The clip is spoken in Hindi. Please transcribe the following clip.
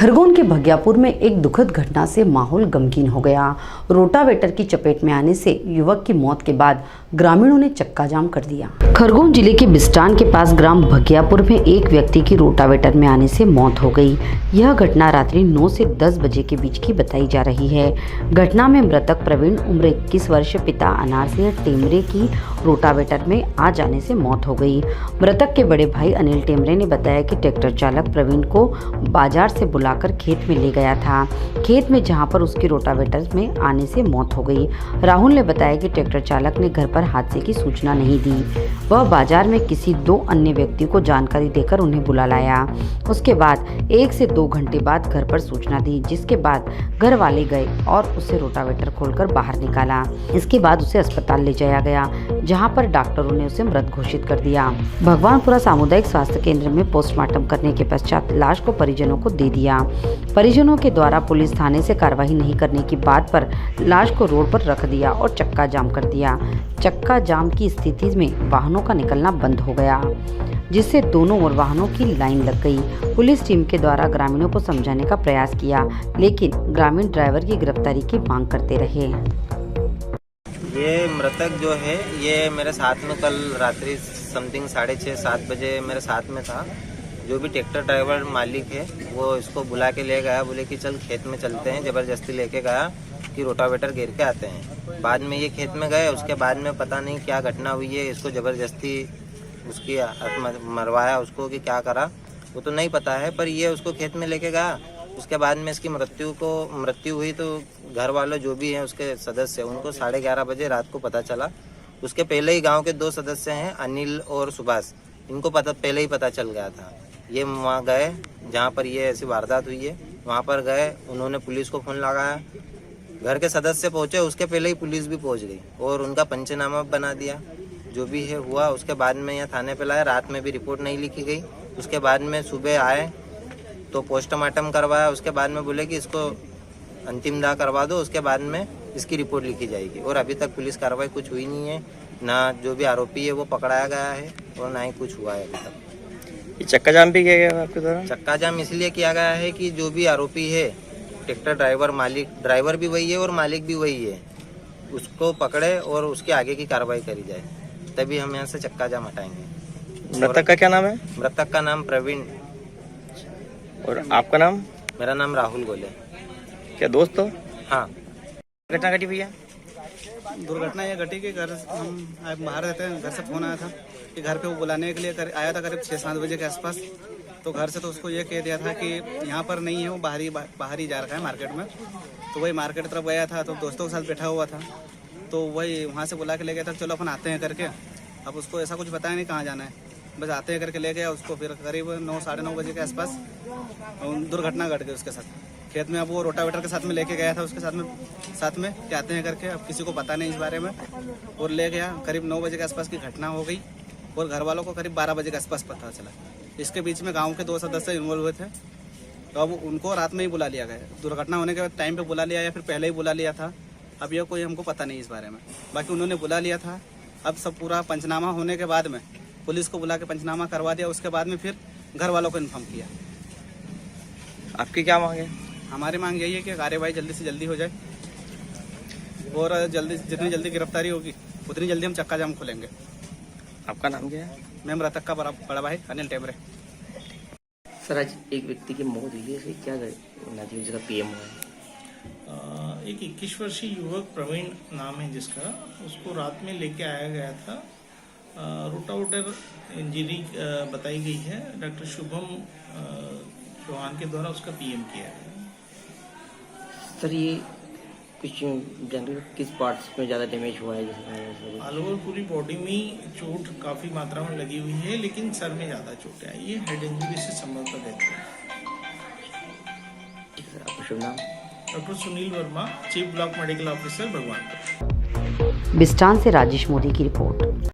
खरगोन के भगियापुर में एक दुखद घटना से माहौल गमगीन हो गया। रोटावेटर की चपेट में आने से युवक की मौत के बाद ग्रामीणों ने चक्का जाम कर दिया। खरगोन जिले के बिस्टान के पास ग्राम भगियापुर में एक व्यक्ति की रोटावेटर में आने से मौत हो गई। यह घटना रात्रि 9 से 10 बजे के बीच की बताई जा रही है। घटना में मृतक प्रवीण उम्र 21 वर्ष पिता अनार सिंह टेमरे की रोटावेटर में आ जाने से मौत हो गई। मृतक के बड़े भाई अनिल टेमरे ने बताया कि ट्रैक्टर चालक प्रवीण को बाजार से बुलाकर खेत में ले गया था। खेत में जहां पर उसकी रोटावेटर में आने से मौत हो गई। राहुल ने बताया कि ट्रैक्टर चालक ने घर पर हादसे की सूचना नहीं दी। वह बाजार में किसी 2 अन्य व्यक्ति को जानकारी देकर उन्हें बुला लाया। उसके बाद 1 से 2 घंटे बाद घर पर सूचना दी, जिसके बाद घर वाले गए और उसे रोटावेटर खोलकर बाहर निकाला। इसके बाद उसे अस्पताल ले जाया गया, जहां पर डॉक्टरों ने उसे मृत घोषित कर दिया। भगवानपुरा सामुदायिक स्वास्थ्य केंद्र में पोस्टमार्टम करने के पश्चात लाश को परिजनों को दे दिया। परिजनों के द्वारा पुलिस थाने से कार्रवाई नहीं करने की बात पर लाश को रोड पर रख दिया और चक्का जाम कर दिया। चक्का जाम की स्थिति में वाहनों का निकलना बंद हो गया, जिससे दोनों ओर वाहनों की लाइन लग गई। पुलिस टीम के द्वारा ग्रामीणों को समझाने का प्रयास किया, लेकिन ग्रामीण ड्राइवर की गिरफ्तारी की मांग करते रहे। ये मृतक जो है ये मेरे साथ में कल रात्रि समथिंग 6:30-7 बजे मेरे साथ में था। जो भी ट्रैक्टर ड्राइवर मालिक है वो इसको बुला के ले गया, बोले कि चल खेत में चलते हैं। ज़बरदस्ती लेके गया कि रोटावेटर गिर के आते हैं। बाद में ये खेत में गए, उसके बाद में पता नहीं क्या घटना हुई है, इसको ज़बरदस्ती उसकी मरवाया उसको कि क्या करा वो तो नहीं पता है, पर ये उसको खेत में लेके गया। उसके बाद में इसकी मृत्यु हुई तो घर वाले जो भी हैं उसके सदस्य उनको 11:30 बजे रात को पता चला। उसके पहले ही गांव के 2 सदस्य हैं अनिल और सुभाष, इनको पहले ही पता चल गया था। ये वहाँ गए जहाँ पर ये ऐसी वारदात हुई है, वहाँ पर गए, उन्होंने पुलिस को फ़ोन लगाया। घर के सदस्य पहुँचे, उसके पहले ही पुलिस भी पहुँच गई और उनका पंचनामा बना दिया। जो भी है हुआ, उसके बाद में यहाँ थाने पे लाया। रात में भी रिपोर्ट नहीं लिखी गई। उसके बाद में सुबह आए तो पोस्टमार्टम करवाया। उसके बाद में बोले कि इसको अंतिम दाह करवा दो, उसके बाद में इसकी रिपोर्ट लिखी जाएगी। और अभी तक पुलिस कार्रवाई कुछ हुई नहीं है, ना जो भी आरोपी है वो पकड़ाया गया है और ना ही कुछ हुआ है अभी तक। ये चक्का जाम भी किया गया आपके द्वारा? चक्का जाम इसलिए किया गया है कि जो भी आरोपी है ट्रैक्टर ड्राइवर मालिक, ड्राइवर भी वही है और मालिक भी वही है, उसको पकड़े और उसके आगे की कार्रवाई करी जाए, तभी हम यहाँ से चक्का जाम हटाएंगे। मृतक का क्या नाम है? मृतक का नाम प्रवीण। और आपका नाम? मेरा नाम राहुल गोले। क्या दोस्त हो? हाँ। घटना घटी भैया? दुर्घटना यह घटी कि घर हम बाहर रहते हैं, घर से फोन आया था कि घर पे वो बुलाने के लिए आया था करीब 6-7 बजे के आसपास। तो घर से तो उसको ये कह दिया था कि यहाँ पर नहीं है, वो बाहर ही जा रखा है मार्केट में। तो वही मार्केट तरफ गया था, तो दोस्तों के साथ बैठा हुआ था, तो वही वहाँ से बुला के ले गया था, चलो अपन आते हैं करके। अब उसको ऐसा कुछ बताया नहीं कहाँ जाना है, बस आते हैं करके ले गया उसको। फिर करीब 9-9:30 बजे के आसपास दुर्घटना घट गई उसके साथ खेत में। अब वो रोटावेटर के साथ में लेके गया था उसके साथ में कि आते हैं करके, अब किसी को पता नहीं इस बारे में, और ले गया। करीब 9 बजे के आसपास की घटना हो गई और घर वालों को करीब 12 बजे के आसपास पता चला। इसके बीच में गांव के 2 सदस्य इन्वॉल्व हुए थे, तो अब उनको रात में ही बुला लिया गया। दुर्घटना होने के टाइम पे बुला लिया या फिर पहले ही बुला लिया था, अब यह कोई हमको पता नहीं इस बारे में। बाकी उन्होंने बुला लिया था। अब सब पूरा पंचनामा होने के बाद में पुलिस को बुला के पंचनामा करवा दिया। उसके बाद में फिर घर वालों को इन्फॉर्म किया। आपकी क्या मांग है? हमारी मांग यही है कि कार्यवाही जल्दी से जल्दी हो जाए और जितनी जल्दी गिरफ्तारी होगी उतनी जल्दी हम चक्का जाम खोलेंगे। आपका नाम क्या है? मैं मृतक का बड़ा भाई अनिल टेमरे। सर, आज एक व्यक्ति की मौत हुई है, क्या नतीजे जिसका पीएम हुआ है? एक 21 वर्षीय युवक प्रवीण नाम है जिसका, उसको रात में लेके आया गया था। रोटावेटर इंजरी बताई गई है। डॉक्टर शुभम चौहान के द्वारा उसका पीएम किया गया। सर, ये कुछ जनरल किस पार्ट्स में ज़्यादा डैमेज हुआ है? जैसे ऑल ओवर पूरी बॉडी में चोट काफ़ी मात्रा में लगी हुई है, लेकिन सर में ज़्यादा चोट आई है। हेड इंजरी से संभवतः डेथ है। ठीक है सर, आपका शुभ नाम? Doctor Sunil Verma, chief block medical officer, Bhagwanpur. Bistan से राजेश मोदी की रिपोर्ट।